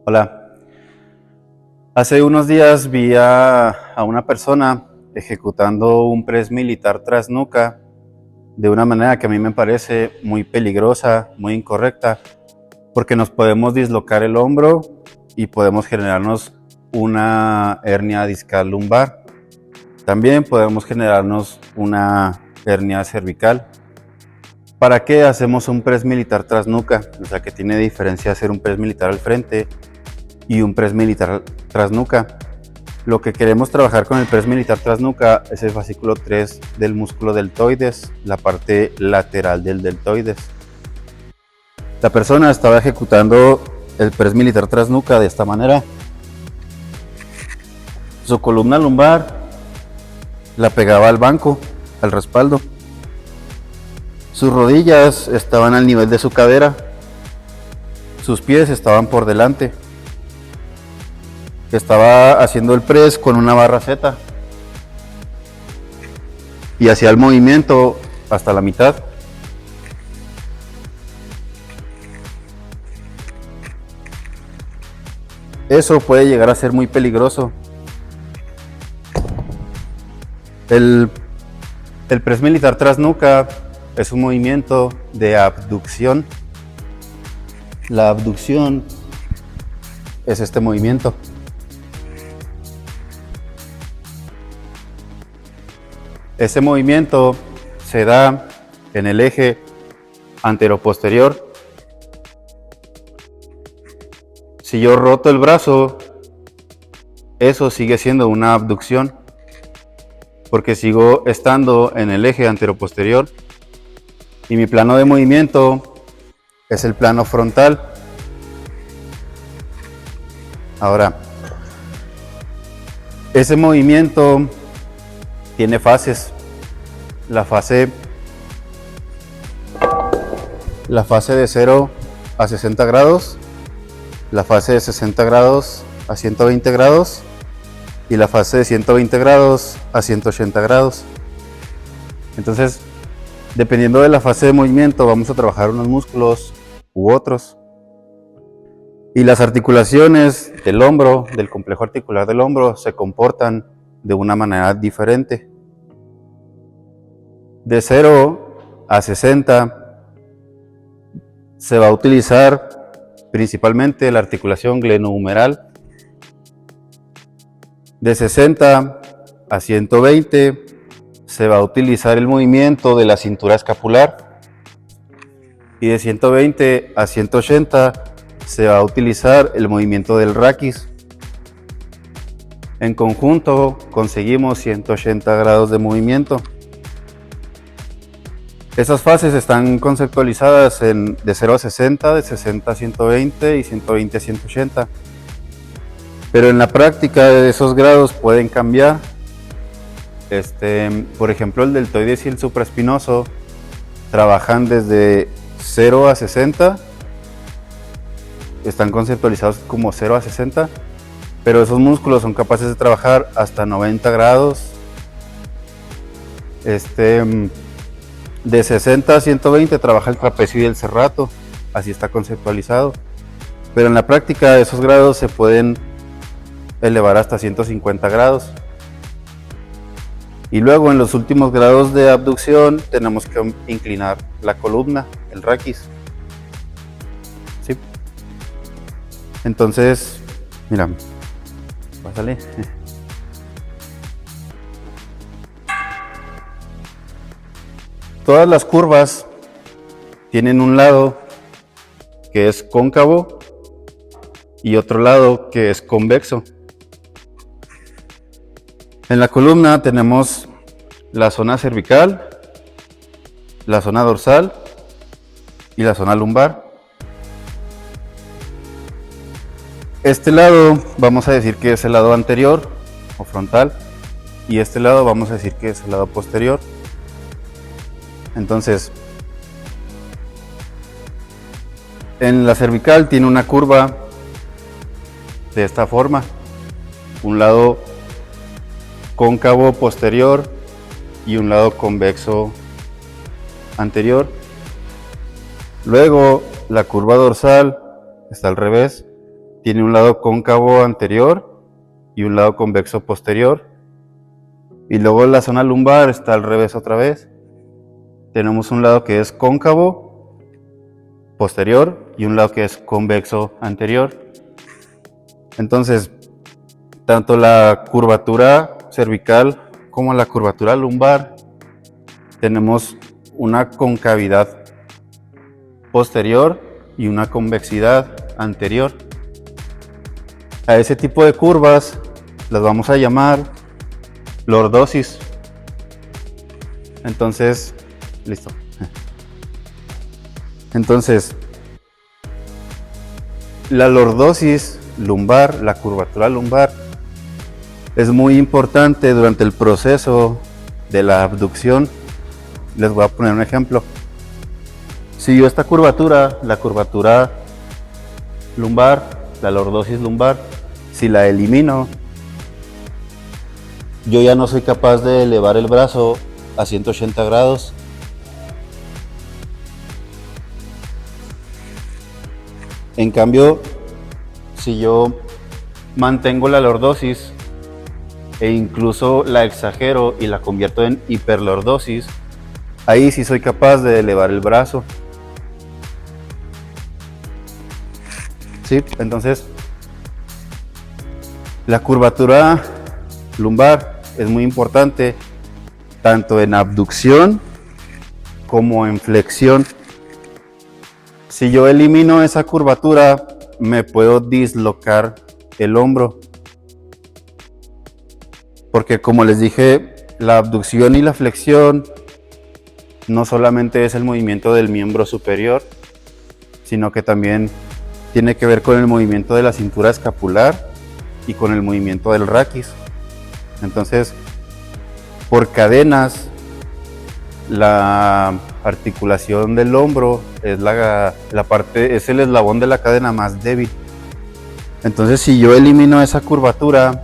Hola. Hace unos días vi a una persona ejecutando un press militar tras nuca de una manera que a mí me parece muy peligrosa, muy incorrecta, porque nos podemos dislocar el hombro y podemos generarnos una hernia discal lumbar. También podemos generarnos una hernia cervical. ¿Para qué hacemos un press militar tras nuca? O sea, que tiene diferencia hacer un press militar al frente y un press militar tras nuca. Lo que queremos trabajar con el press militar tras nuca es el fascículo 3 del músculo deltoides, la parte lateral del deltoides. La persona estaba ejecutando el press militar tras nuca de esta manera. Su columna lumbar la pegaba al banco, al respaldo. Sus rodillas estaban al nivel de su cadera. Sus pies estaban por delante. Estaba haciendo el press con una barra Z y hacía el movimiento hasta la mitad. Eso puede llegar a ser muy peligroso. El press militar tras nuca es un movimiento de abducción. La abducción es este movimiento. Ese movimiento se da en el eje anteroposterior. Si yo roto el brazo, eso sigue siendo una abducción, porque sigo estando en el eje anteroposterior y mi plano de movimiento es el plano frontal. Ahora, ese movimiento tiene fases. La fase de 0 a 60 grados, la fase de 60 grados a 120 grados y la fase de 120 grados a 180 grados. Entonces, dependiendo de la fase de movimiento, vamos a trabajar unos músculos u otros. Y las articulaciones del hombro, del complejo articular del hombro, se comportan de una manera diferente. De 0 a 60 se va a utilizar principalmente la articulación glenohumeral. De 60 a 120 se va a utilizar el movimiento de la cintura escapular. Y de 120 a 180 se va a utilizar el movimiento del raquis. En conjunto conseguimos 180 grados de movimiento. Esas fases están conceptualizadas de 0 a 60, de 60 a 120 y 120 a 180. Pero en la práctica esos grados pueden cambiar. Por ejemplo, el deltoides y el supraespinoso trabajan desde 0 a 60. Están conceptualizados como 0 a 60. Pero esos músculos son capaces de trabajar hasta 90 grados. De 60 a 120 trabaja el trapecio y el serrato, así está conceptualizado. Pero en la práctica esos grados se pueden elevar hasta 150 grados. Y luego en los últimos grados de abducción tenemos que inclinar la columna, el raquis. ¿Sí? Entonces, mira, pásale. Todas las curvas tienen un lado que es cóncavo y otro lado que es convexo. En la columna tenemos la zona cervical, la zona dorsal y la zona lumbar. Este lado vamos a decir que es el lado anterior o frontal y este lado vamos a decir que es el lado posterior. Entonces, en la cervical tiene una curva de esta forma, un lado cóncavo posterior y un lado convexo anterior. Luego la curva dorsal está al revés, tiene un lado cóncavo anterior y un lado convexo posterior. Y luego la zona lumbar está al revés otra vez. Tenemos un lado que es cóncavo posterior y un lado que es convexo anterior. Entonces, tanto la curvatura cervical como la curvatura lumbar, tenemos una concavidad posterior y una convexidad anterior. A ese tipo de curvas las vamos a llamar lordosis. Entonces, listo. Entonces, la lordosis lumbar, la curvatura lumbar, es muy importante durante el proceso de la abducción. Les voy a poner un ejemplo. Si yo esta curvatura, la curvatura lumbar, la lordosis lumbar, si la elimino, yo ya no soy capaz de elevar el brazo a 180 grados. En cambio, si yo mantengo la lordosis e incluso la exagero y la convierto en hiperlordosis, ahí sí soy capaz de elevar el brazo. ¿Sí? Entonces, la curvatura lumbar es muy importante tanto en abducción como en flexión. Si yo elimino esa curvatura, me puedo dislocar el hombro. Porque como les dije, la abducción y la flexión no solamente es el movimiento del miembro superior, sino que también tiene que ver con el movimiento de la cintura escapular y con el movimiento del raquis. Entonces, por cadenas, la articulación del hombro es es el eslabón de la cadena más débil. Entonces, si yo elimino esa curvatura,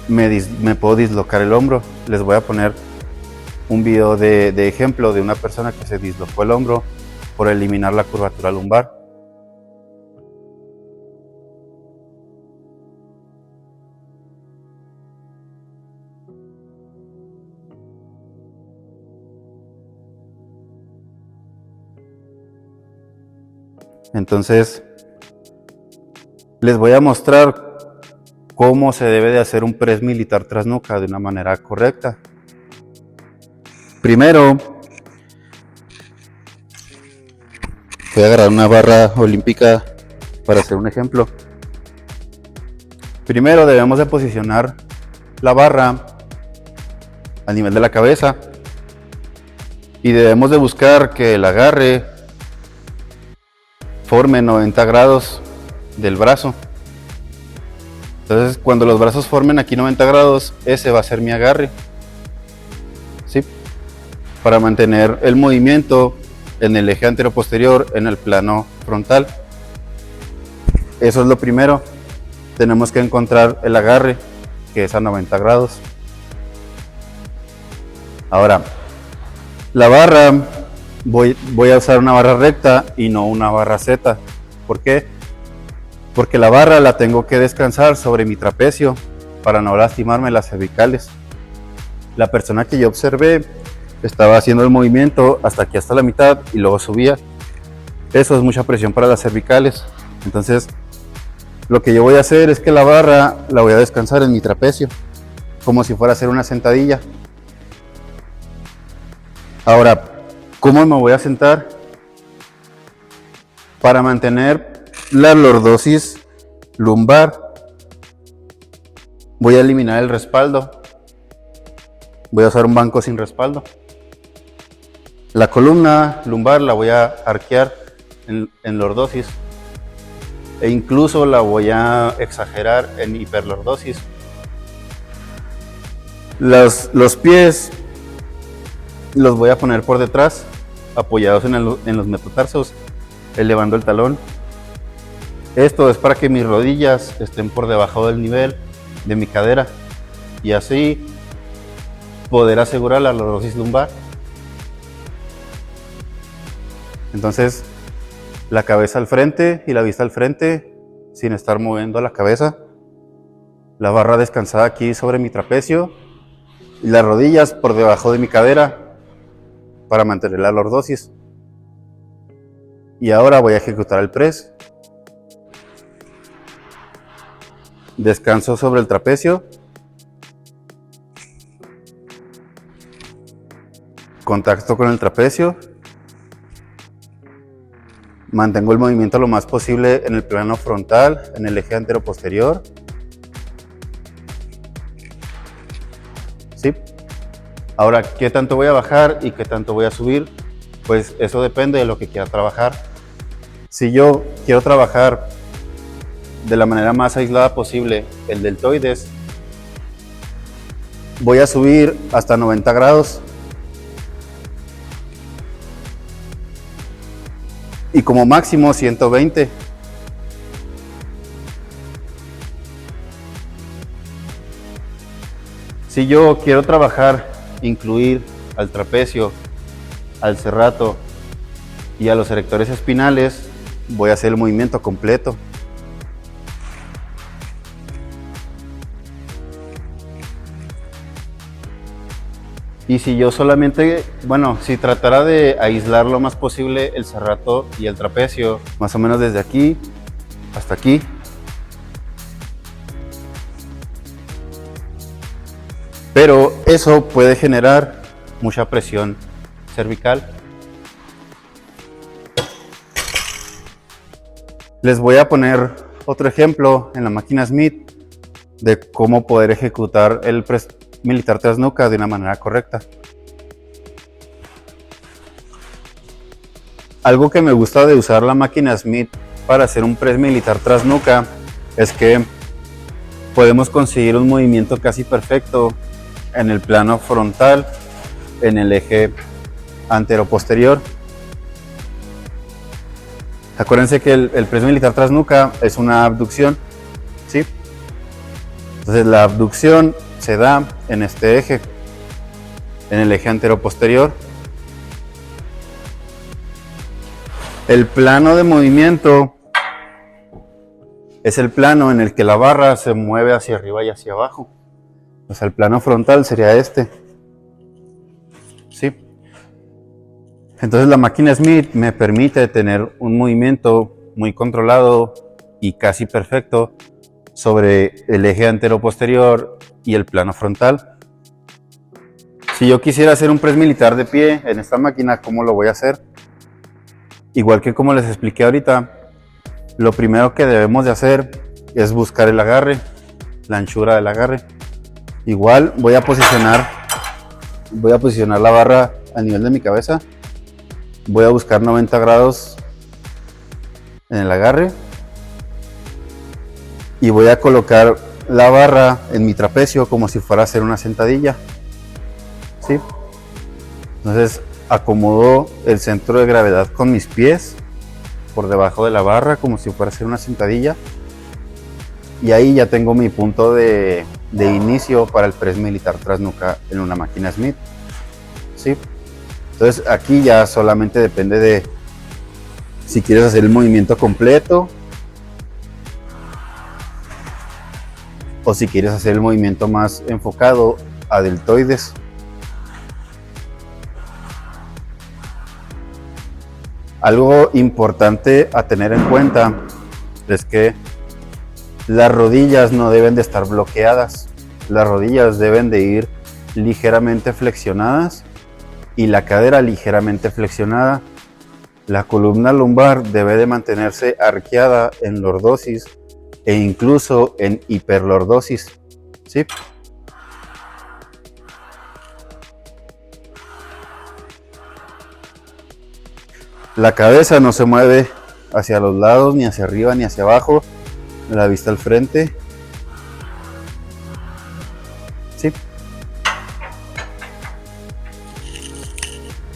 me puedo dislocar el hombro. Les voy a poner un video de ejemplo de una persona que se dislocó el hombro por eliminar la curvatura lumbar. Entonces, les voy a mostrar cómo se debe de hacer un press militar tras nuca de una manera correcta. Primero, voy a agarrar una barra olímpica para hacer un ejemplo. Primero debemos de posicionar la barra a nivel de la cabeza y debemos de buscar que el agarre forme 90 grados del brazo. Entonces, cuando los brazos formen aquí 90 grados, ese va a ser mi agarre, ¿sí? Para mantener el movimiento en el eje anteroposterior en el plano frontal. Eso es lo primero. Tenemos que encontrar el agarre, que es a 90 grados. Ahora, la barra, voy a usar una barra recta y no una barra Z. ¿Por qué? Porque la barra la tengo que descansar sobre mi trapecio para no lastimarme las cervicales. La persona que yo observé estaba haciendo el movimiento hasta aquí, hasta la mitad, y luego subía. Eso es mucha presión para las cervicales. Entonces, lo que yo voy a hacer es que la barra la voy a descansar en mi trapecio, como si fuera a hacer una sentadilla. Ahora, ¿cómo me voy a sentar? Para mantener la lordosis lumbar, voy a eliminar el respaldo. Voy a usar un banco sin respaldo. La columna lumbar la voy a arquear en lordosis e incluso la voy a exagerar en hiperlordosis. Los pies los voy a poner por detrás, apoyados en los metatarsos, elevando el talón. Esto es para que mis rodillas estén por debajo del nivel de mi cadera y así poder asegurar la lordosis lumbar. Entonces, la cabeza al frente y la vista al frente, sin estar moviendo la cabeza. La barra descansada aquí sobre mi trapecio y las rodillas por debajo de mi cadera para mantener la lordosis. Y ahora voy a ejecutar el press. Descanso sobre el trapecio. Contacto con el trapecio. Mantengo el movimiento lo más posible en el plano frontal, en el eje anteroposterior. ¿Sí? Ahora, ¿qué tanto voy a bajar y qué tanto voy a subir? Pues eso depende de lo que quiera trabajar. Si yo quiero trabajar de la manera más aislada posible el deltoides, voy a subir hasta 90 grados. Y como máximo 120. Si yo quiero trabajar, incluir al trapecio, al serrato y a los erectores espinales, voy a hacer el movimiento completo. Y si yo solamente, si tratara de aislar lo más posible el serrato y el trapecio, más o menos desde aquí hasta aquí, pero eso puede generar mucha presión cervical. Les voy a poner otro ejemplo en la máquina Smith de cómo poder ejecutar el press militar tras nuca de una manera correcta. Algo que me gusta de usar la máquina Smith para hacer un press militar tras nuca es que podemos conseguir un movimiento casi perfecto en el plano frontal, en el eje anteroposterior. Acuérdense que el press militar tras nuca es una abducción, ¿sí? Entonces la abducción se da en este eje, en el eje anteroposterior. El plano de movimiento es el plano en el que la barra se mueve hacia arriba y hacia abajo. O sea, el plano frontal sería este. ¿Sí? Entonces la máquina Smith me permite tener un movimiento muy controlado y casi perfecto sobre el eje anteroposterior y el plano frontal. Si yo quisiera hacer un press militar de pie en esta máquina, ¿cómo lo voy a hacer? Igual que como les expliqué ahorita, lo primero que debemos de hacer es buscar el agarre, la anchura del agarre. Igual voy a posicionar la barra a nivel de mi cabeza. Voy a buscar 90 grados en el agarre y voy a colocar la barra en mi trapecio como si fuera a hacer una sentadilla. ¿Sí? Entonces acomodo el centro de gravedad con mis pies por debajo de la barra como si fuera a hacer una sentadilla, y ahí ya tengo mi punto de inicio para el press militar tras nuca en una máquina Smith. ¿Sí? Entonces aquí ya solamente depende de si quieres hacer el movimiento completo o si quieres hacer el movimiento más enfocado a deltoides. Algo importante a tener en cuenta es que las rodillas no deben de estar bloqueadas. Las rodillas deben de ir ligeramente flexionadas y la cadera ligeramente flexionada. La columna lumbar debe de mantenerse arqueada en lordosis e incluso en hiperlordosis. ¿Sí? La cabeza no se mueve hacia los lados, ni hacia arriba, ni hacia abajo. La vista al frente. ¿Sí?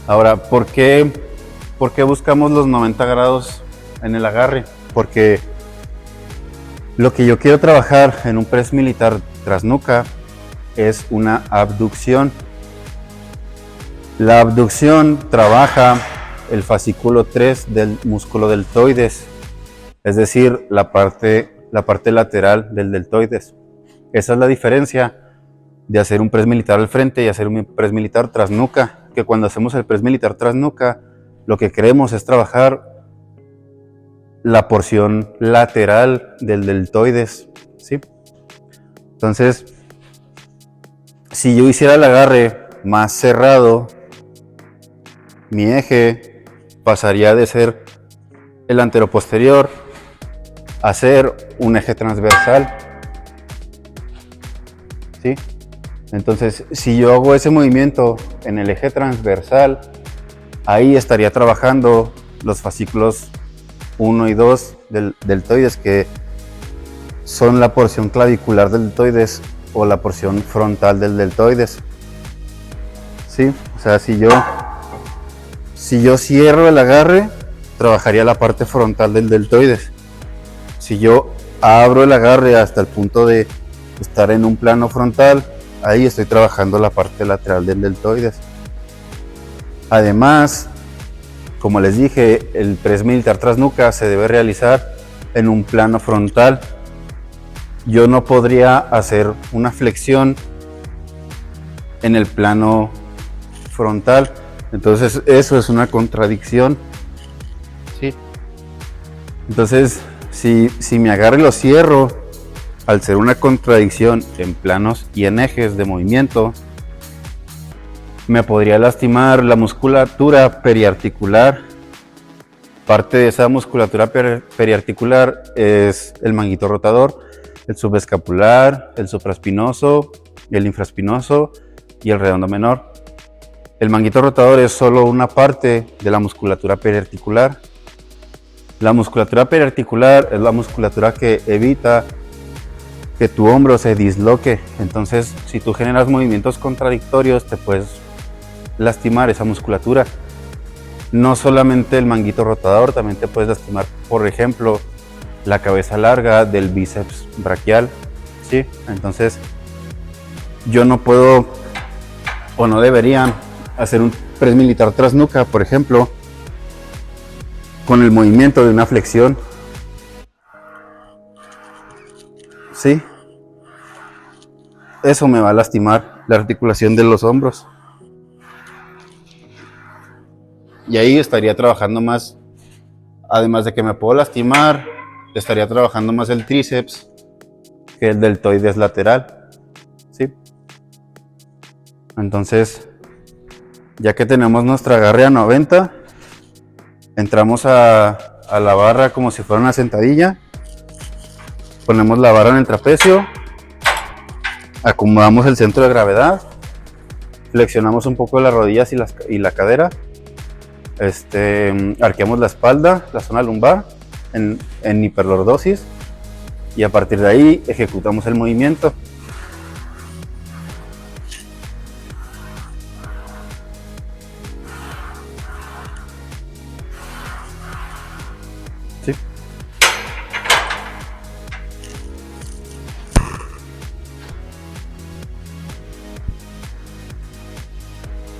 Ahora, ¿por qué buscamos los 90 grados en el agarre? Porque lo que yo quiero trabajar en un press militar tras nuca es una abducción. La abducción trabaja el fascículo 3 del músculo deltoides. es decir, la parte lateral del deltoides. Esa es la diferencia de hacer un press militar al frente y hacer un press militar tras nuca, que cuando hacemos el press militar tras nuca, lo que queremos es trabajar la porción lateral del deltoides, ¿sí? Entonces, si yo hiciera el agarre más cerrado, mi eje pasaría de ser el anteroposterior a ser un eje transversal, ¿sí? Entonces, si yo hago ese movimiento en el eje transversal, ahí estaría trabajando los fascículos 1 y 2 del deltoides, que son la porción clavicular del deltoides o la porción frontal del deltoides. ¿Sí? O sea, si yo cierro el agarre, trabajaría la parte frontal del deltoides. Si yo abro el agarre hasta el punto de estar en un plano frontal, ahí estoy trabajando la parte lateral del deltoides. Además, como les dije, el press militar tras nuca se debe realizar en un plano frontal. Yo no podría hacer una flexión en el plano frontal, entonces eso es una contradicción, ¿sí? Entonces, si me agarre y lo cierro, al ser una contradicción en planos y en ejes de movimiento, me podría lastimar la musculatura periarticular. Parte de esa musculatura periarticular es el manguito rotador, el subescapular, el supraespinoso, el infraespinoso y el redondo menor. El manguito rotador es solo una parte de la musculatura periarticular. La musculatura periarticular es la musculatura que evita que tu hombro se disloque. Entonces, si tú generas movimientos contradictorios, te puedes lastimar esa musculatura. No solamente el manguito rotador, también te puedes lastimar, por ejemplo, la cabeza larga del bíceps braquial, ¿sí? Entonces, yo no puedo o no deberían hacer un press militar tras nuca, por ejemplo, con el movimiento de una flexión, ¿sí? Eso me va a lastimar la articulación de los hombros. Y ahí estaría trabajando más, además de que me puedo lastimar, estaría trabajando más el tríceps que el deltoides lateral, ¿sí? Entonces, ya que tenemos nuestra agarre a 90, entramos a la barra como si fuera una sentadilla, ponemos la barra en el trapecio, acomodamos el centro de gravedad, flexionamos un poco las rodillas y la cadera, arqueamos la espalda, la zona lumbar en hiperlordosis, y a partir de ahí ejecutamos el movimiento. ¿Sí?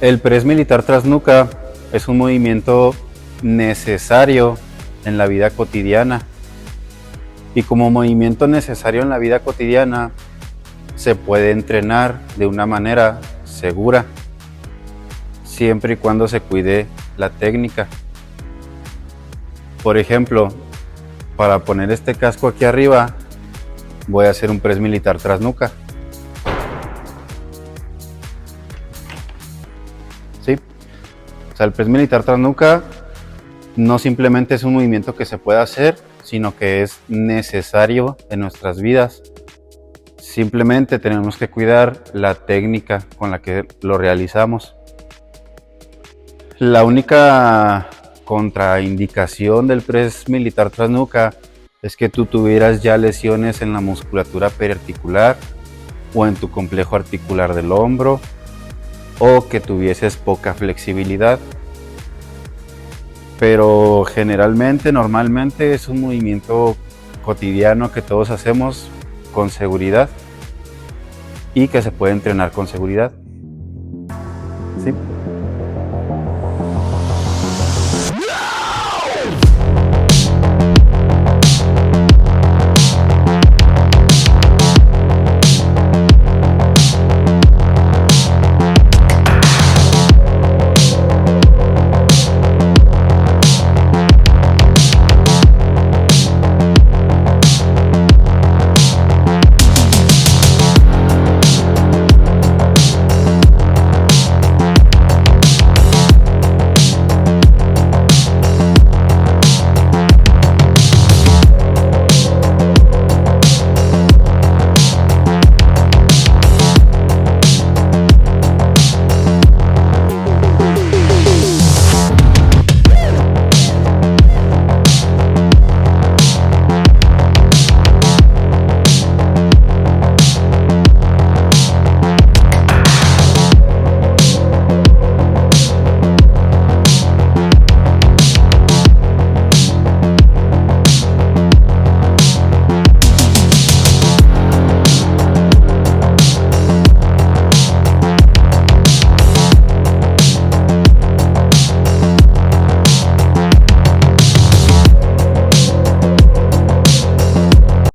El press militar tras nuca es un movimiento necesario en la vida cotidiana, y como movimiento necesario en la vida cotidiana se puede entrenar de una manera segura, siempre y cuando se cuide la técnica. Por ejemplo, para poner este casco aquí arriba, voy a hacer un press militar tras nuca. ¿Sí? O sea, el press militar tras nuca no simplemente es un movimiento que se puede hacer, sino que es necesario en nuestras vidas. Simplemente tenemos que cuidar la técnica con la que lo realizamos. La única contraindicación del press militar tras nuca es que tú tuvieras ya lesiones en la musculatura periarticular o en tu complejo articular del hombro, o que tuvieses poca flexibilidad. Pero generalmente, normalmente es un movimiento cotidiano que todos hacemos con seguridad y que se puede entrenar con seguridad.